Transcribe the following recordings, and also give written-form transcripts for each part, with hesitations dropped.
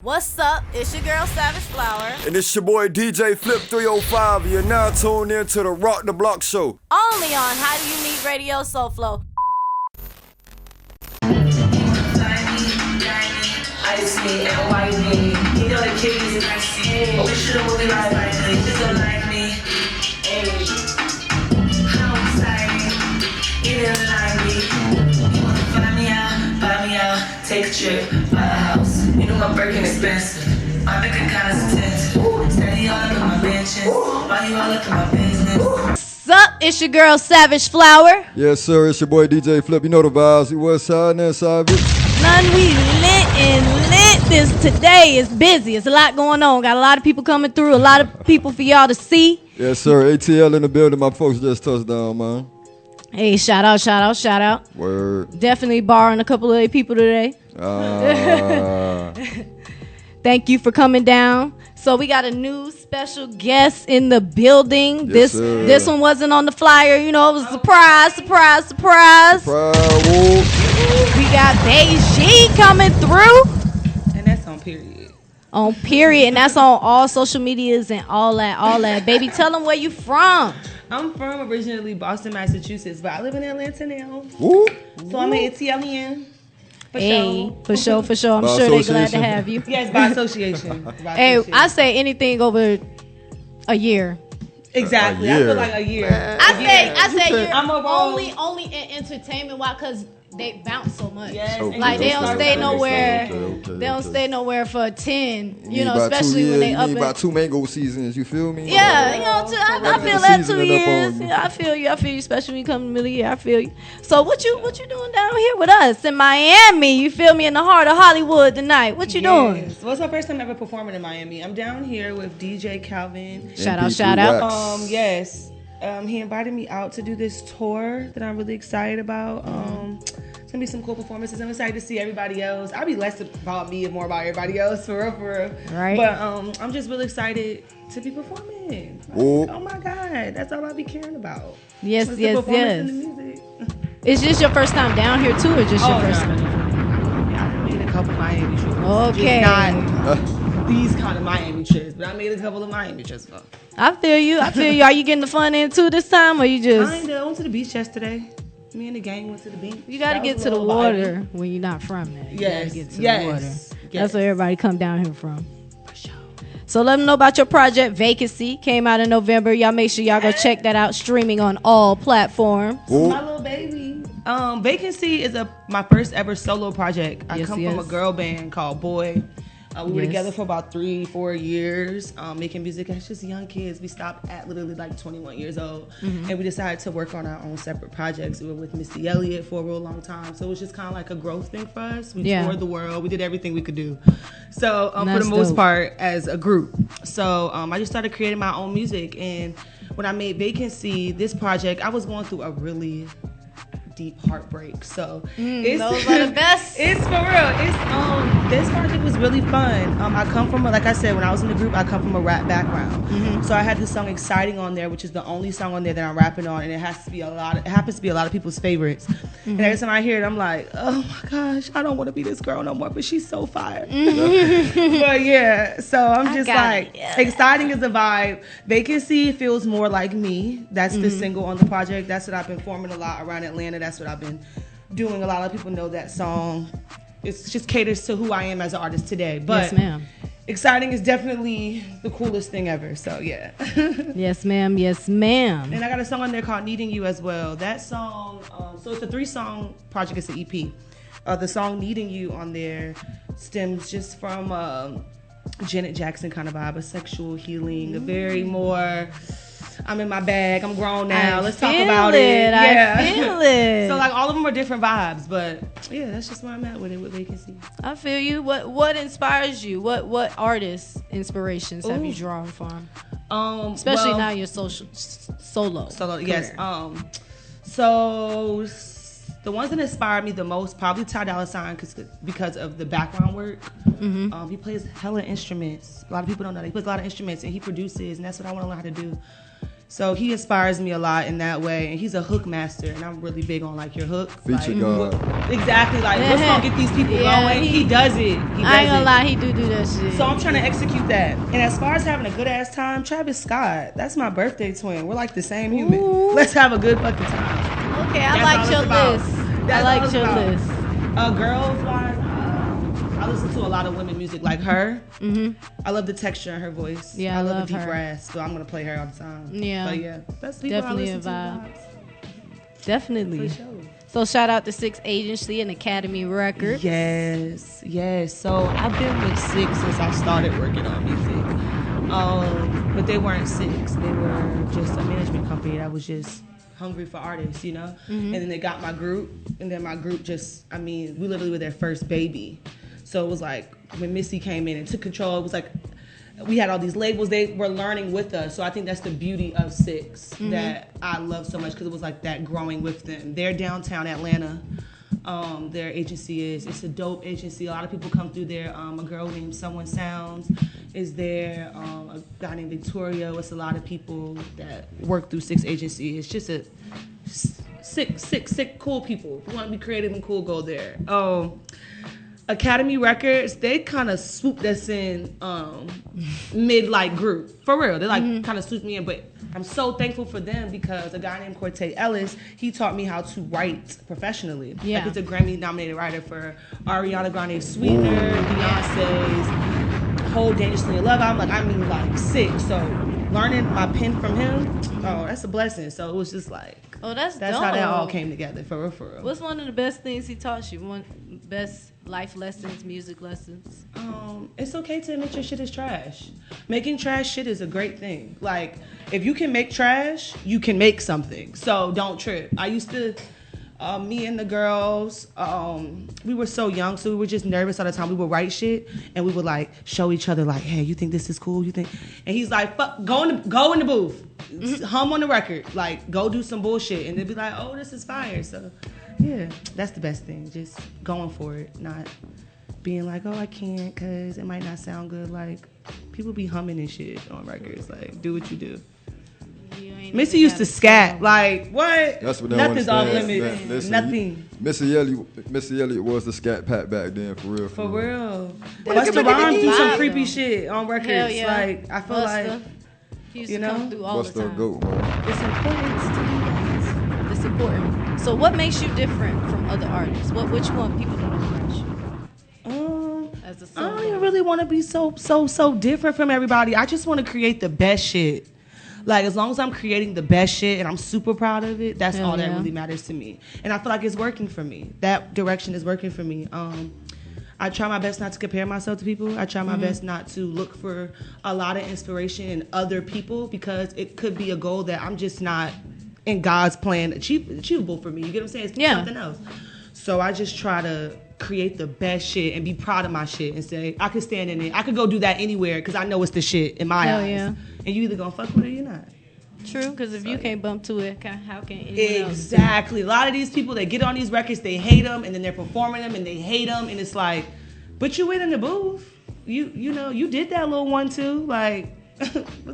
What's up? It's your girl Savage Flower. And it's your boy DJ Flip 305. You're now tuned in to the Rock the Block Show. Only on How Do You Need Radio Soul Flow. Icy and whitey, you know the keys and I see. But we should've moved it like lightly. Just don't like me. Hey, how exciting. You didn't like me. You wanna find me out, take a trip, buy a house. You know my Birkin expensive. My Birkin kinda intense. Steady all up in my benches. Why you all up in my business? What's up? It's your girl Savage Flower. Yes, sir. It's your boy DJ Flip. You know the vibes. What's happening, Savage? None we lit and lit this today. It's busy. It's a lot going on. Got a lot of people coming through. A lot of people for y'all to see. Yes, sir. ATL in the building. My folks just touched down, man. Hey, shout out. Word. Definitely borrowing a couple of people today. Thank you for coming down. So we got a new special guest in the building. Yes, this one wasn't on the flyer. You know, it was a surprise. Proud. We got Baegii coming through. And that's on period. On period. And that's on all social medias and all that. Baby, tell them where you from. I'm from originally Boston, Massachusetts, but I live in Atlanta now. Woo. So I'm an Italian. Hey, for sure. I'm By sure they're glad to association. have you. Yes, by association. Hey, I say anything over a year. Exactly. A I year. feel like a year. I say you're I'm a roll. only in entertainment. Why? Because they bounce so much. Yes, Okay. Like they don't stay Okay. nowhere. Okay. They don't stay nowhere for 10. You need know, about especially 2 when they years. up You need in. about 2 mango seasons. You feel me? Yeah, you know, I feel that 2 Seasoning up years. on you. Yeah, I feel you, especially when you come to the middle of the year. I feel you. So what you doing down here with us in Miami? You feel me, in the heart of Hollywood tonight? What you doing? Yes. Well, it's my first time ever performing in Miami. I'm down here with DJ Calvin. Shout MP3 out. Wax. Yes. He invited me out to do this tour that I'm really excited about. It's gonna be some cool performances. I'm excited to see everybody else. I'll be less about me and more about everybody else, for real. Right. But I'm just really excited to be performing. Ooh. Oh my God, that's all I be caring about. Yes, It's the yes. performance and the music. Is this your first time down here too, or just your first time? I made a couple Miami trips. Okay. Just not these kind of Miami trips, but I made a couple of Miami trips. I feel you. Are you getting the fun in too this time, or you just? I went to the beach yesterday. Me and the gang went to the beach. You got to That get was to a the little water vibey. when you're not from there. You Yes, gotta get to the yes, water. yes. That's where everybody come down here from. For sure. So let them know about your project, Vacancy. Came out in November. Y'all make sure y'all go check that out. Streaming on all platforms. Ooh. My little baby. Vacancy is my first ever solo project. I come from a girl band called Boy. We were Yes. together for about 3-4 years, making music as just young kids. We stopped at literally like 21 years old, and we decided to work on our own separate projects. We were with Missy Elliott for a real long time, so it was just kind of like a growth thing for us. We toured the world. We did everything we could do. So for That's the most dope. part, as a group. So I just started creating my own music, and when I made Vacancy, this project, I was going through a really deep heartbreak. So Those are the best. It's for real. It's this project was really fun. I come from like I said, when I was in the group, I come from a rap background. So I had this song "Exciting" on there, which is the only song on there that I'm rapping on, and it happens to be a lot of people's favorites. And every time I hear it, I'm like, oh my gosh, I don't want to be this girl no more, but she's so fire. But yeah, so I'm just like, exciting is the vibe. Vacancy feels more like me. That's the single on the project. That's what I've been forming a lot around Atlanta. That's what I've been doing. A lot of people know that song. It's just caters to who I am as an artist today. But Yes, ma'am. exciting is definitely the coolest thing ever. So yeah. Yes, ma'am. And I got a song on there called Needing You as well. That song, so it's a 3-song project. It's an EP. The song Needing You on there stems just from Janet Jackson kind of vibe, a sexual healing, a very more, I'm in my bag, I'm grown now, let's talk about it. I feel it. So like all of them are different vibes, but yeah, that's just where I'm at with it with Vacancy. I feel you. What inspires you? What artists inspirations have you Ooh. drawn from? Especially Now your solo. yes. career. So the ones that inspired me the most, probably Ty Dolla $ign, because of the background work. He plays hella instruments. A lot of people don't know that. He plays a lot of instruments and he produces, and that's what I want to learn how to do. So he inspires me a lot in that way, and he's a hook master, and I'm really big on like your hook. Feature like, God. Exactly, like what's gonna get these people going? He does it. I ain't gonna lie, he do that shit. So I'm trying to execute that. And as far as having a good ass time, Travis Scott, that's my birthday twin. We're like the same human. Ooh. Let's have a good fucking time. Okay, I like your list. I like your list. Girls wise, I listen to a lot of women music like her. I love the texture in her voice. Yeah, I love the deep her. rasp, so I'm gonna play her all the time. Yeah. But yeah, that's people Definitely I listen a vibe. to. Definitely. For sure. So shout out to Six Agency and Academy Records. Yes. So I've been with Six since I started working on music. But they weren't Six. They were just a management company that was just hungry for artists, you know? And then they got my group, and then my group we literally were their first baby. So it was like when Missy came in and took control, it was like we had all these labels. They were learning with us. So I think that's the beauty of Six that I love so much, because it was like that growing with them. They're downtown Atlanta. Their agency it's a dope agency. A lot of people come through there. A girl named Someone Sounds is there. A guy named Victoria. It's a lot of people that work through Six Agency. It's just a sick, cool people. If you want to be creative and cool, go there. Academy Records, they kind of swooped us in mid group. For real. They kind of swooped me in, but I'm so thankful for them because a guy named Cortez Ellis, he taught me how to write professionally. Yeah. Like, he's a Grammy-nominated writer for Ariana Grande's Sweetener, Beyonce's whole Dangerously in Love album. Sick. So learning my pen from him, that's a blessing. So it was just that's dope. How that all came together, for real. What's one of the best things he taught you? One best life lessons, music lessons? It's okay to admit your shit is trash. Making trash shit is a great thing. If you can make trash, you can make something. So don't trip. I used to, me and the girls, we were so young, so we were just nervous all the time. We would write shit, and we would show each other hey, you think this is cool? You think? And he's like, fuck, go in the booth, hum on the record, go do some bullshit, and they'd be like, oh, this is fire. So yeah, that's the best thing. Just going for it, not being oh, I can't because it might not sound good. People be humming and shit on records. Do what you do. Missy used to scat. What? That's what they Nothing's off understand. limits. Nothing. Missy Elliott was the scat pat back then, for real. For real. That's Busta the Rhymes do some vibe, creepy though. shit on records. Hell yeah. I feel Busta. He used to come through all the Busta a time. goat, man. it's important to do that. It's important. So what makes you different from other artists? Which one people don't know about you? As a I don't solo? even really want to be so different from everybody. I just want to create the best shit. As long as I'm creating the best shit and I'm super proud of it, that's Hell all that yeah. really matters to me. And I feel like it's working for me. That direction is working for me. I try my best not to compare myself to people. I try my best not to look for a lot of inspiration in other people, because it could be a goal that I'm just not in God's plan achievable for me. You get what I'm saying? It's something else. So I just try to create the best shit and be proud of my shit and say, I could stand in it. I could go do that anywhere because I know it's the shit in my eyes. Yeah. And you either gonna fuck with it or you're not. True, because if you can't bump to it, how can anyone else? Exactly. A lot of these people, they get on these records, they hate them, and then they're performing them, and they hate them, and it's but you went in the booth. You know, you did that little one too.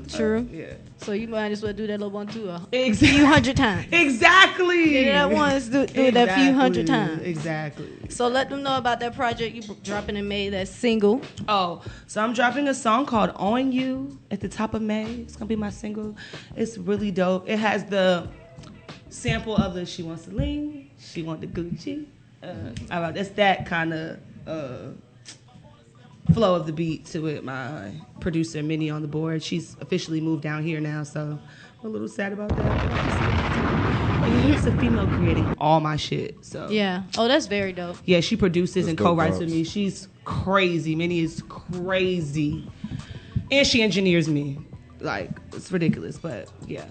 True. Yeah. So you might as well do that little one too a Exactly. few hundred times. Exactly. Did that once, do it that few hundred times. Exactly. So let them know about that project you dropping in May, that single. Oh, so I'm dropping a song called On You at the top of May. It's going to be my single. It's really dope. It has the sample of the She Wants to Lean, She Want the Gucci. That's that kind of flow of the beat to it. My producer, Minnie, on the board. She's officially moved down here now, so I'm a little sad about that. But it's a female creating all my shit. So Yeah. Oh, that's very dope. yeah, she produces and dope co-writes vibes. with me. She's crazy. Minnie is crazy. And she engineers me. It's ridiculous, but yeah.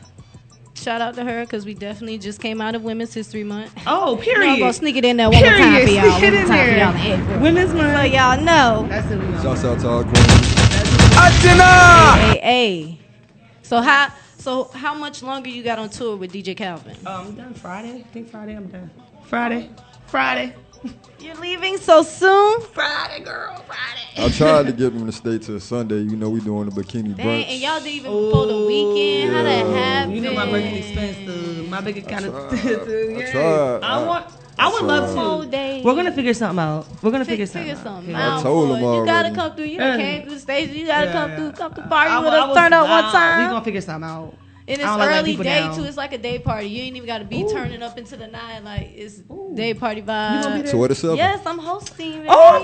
Shout out to her because we definitely just came out of Women's History Month. Oh, I'm period. gonna sneak it in there one more time for Period. y'all. Sneak it in there. in April. Women's Month. So y'all know. That's it. Shouts out to our queen. Hey. So how much longer you got on tour with DJ Calvin? I'm done Friday. I think Friday I'm done. Friday. You're leaving so soon? Friday, girl, Friday. I tried to get them to stay till Sunday. You know, we doing the bikini Dang, brunch. and y'all didn't even before the weekend. How that happen? You know my birthday expensive. My big account of. I tried. I would love Whole to. day. We're gonna figure something out. We're gonna Figure figure something something out. out. I told boy. him You gotta already. come through. You done came through the station. You gotta come through party I with was us. Turn up one down. time. We gonna figure something out. And it's I don't like letting early people day down. too. It's like a day party. You ain't even got to be turning up into the night. Like it's day party vibe. So what is up? Yes, I'm hosting. Baby. Oh, I'm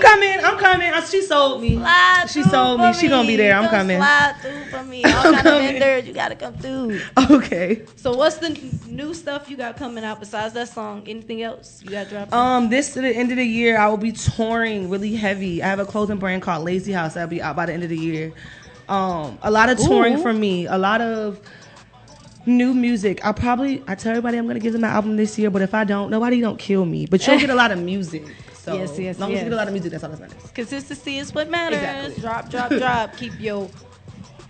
coming. She sold me. Slide She through sold for me. She gonna be there. I'm Come coming. Slide through for me. All kind of coming. vendors. You gotta come through. Okay. So what's the new stuff you got coming out besides that song? Anything else you got dropping? This to the end of the year, I will be touring really heavy. I have a clothing brand called Lazy House that'll be out by the end of the year. A lot of touring for me. A lot of new music. I tell everybody I'm gonna give them an album this year, but if I don't, nobody don't kill me. But you'll get a lot of music. So Yes, as long as you get a lot of music, that's all that matters. Consistency is what matters. Exactly. Drop. Keep your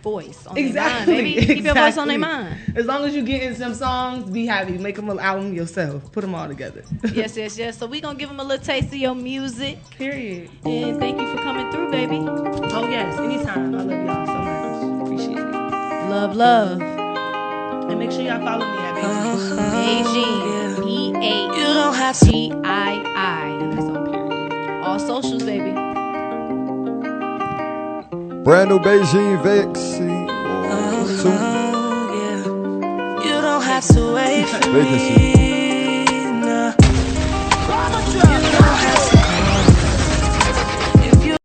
voice on Exactly. their mind, baby. Keep your voice on their Exactly. mind. As long as you get in some songs, be happy. Make them an album yourself. Put them all together. Yes. So we gonna give them a little taste of your music. Period. And thank you for coming through, baby. Oh yes, anytime. I love y'all so much. Appreciate it. Love. And make sure y'all follow me at Baegii. Baegii. And that's on period. All socials, baby. Brand new Beijing vaccine. You don't have to wait for Vacancy. me. No. You don't have to call. If you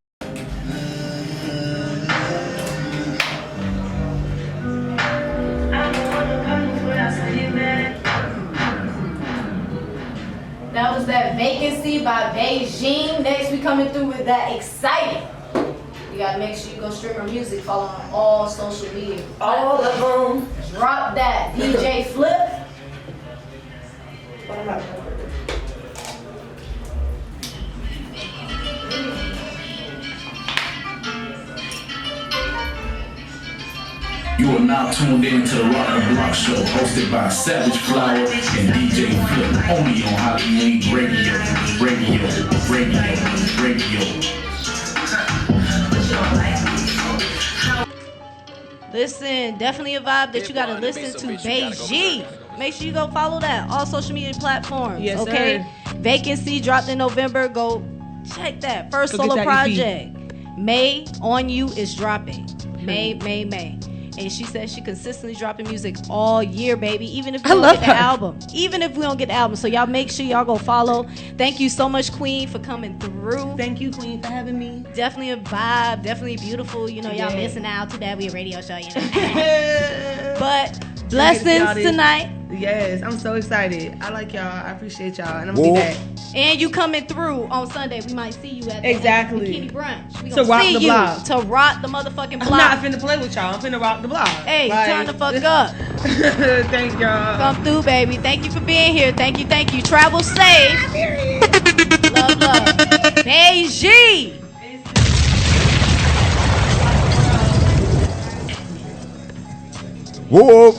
That was that Vacancy by Baegii. Next, we coming through with that Exciting. You gotta make sure you go stream her music, follow her on all social media. all of them. Drop that DJ Flip. You are now tuned in to the Rock the Block Show, hosted by Savage Flower and DJ Flip, only on Hollywood Radio. Listen, definitely a vibe that you gotta listen to Baegii. Make sure you go follow that. All social media platforms. Yes, okay? sir. Vacancy dropped in November. Go check that. First Go solo get that EP. project. May On You is dropping. May. And she says she consistently dropping music all year, baby. Even if we don't love get the her. album. Even if we don't get the album. So y'all make sure y'all go follow. Thank you so much, Queen, for coming through. Thank you, Queen, for having me. Definitely a vibe. Definitely beautiful. You know, y'all Yeah. missing out. Too bad we a radio show, you know. But blessings y'all this. tonight. Yes, I'm so excited. I like y'all. I appreciate y'all. And I'm going to Whoa. be back. And you coming through on Sunday. We might see you at the Exactly. Bikini Brunch. We To gonna rock see the you block. to rock the motherfucking I'm block. not finna play with y'all. I'm finna rock the block. Hey, Like- turn the fuck up. Thank y'all. Come through, baby. Thank you for being here. Thank you. Travel safe. love. Baegii. Whoa.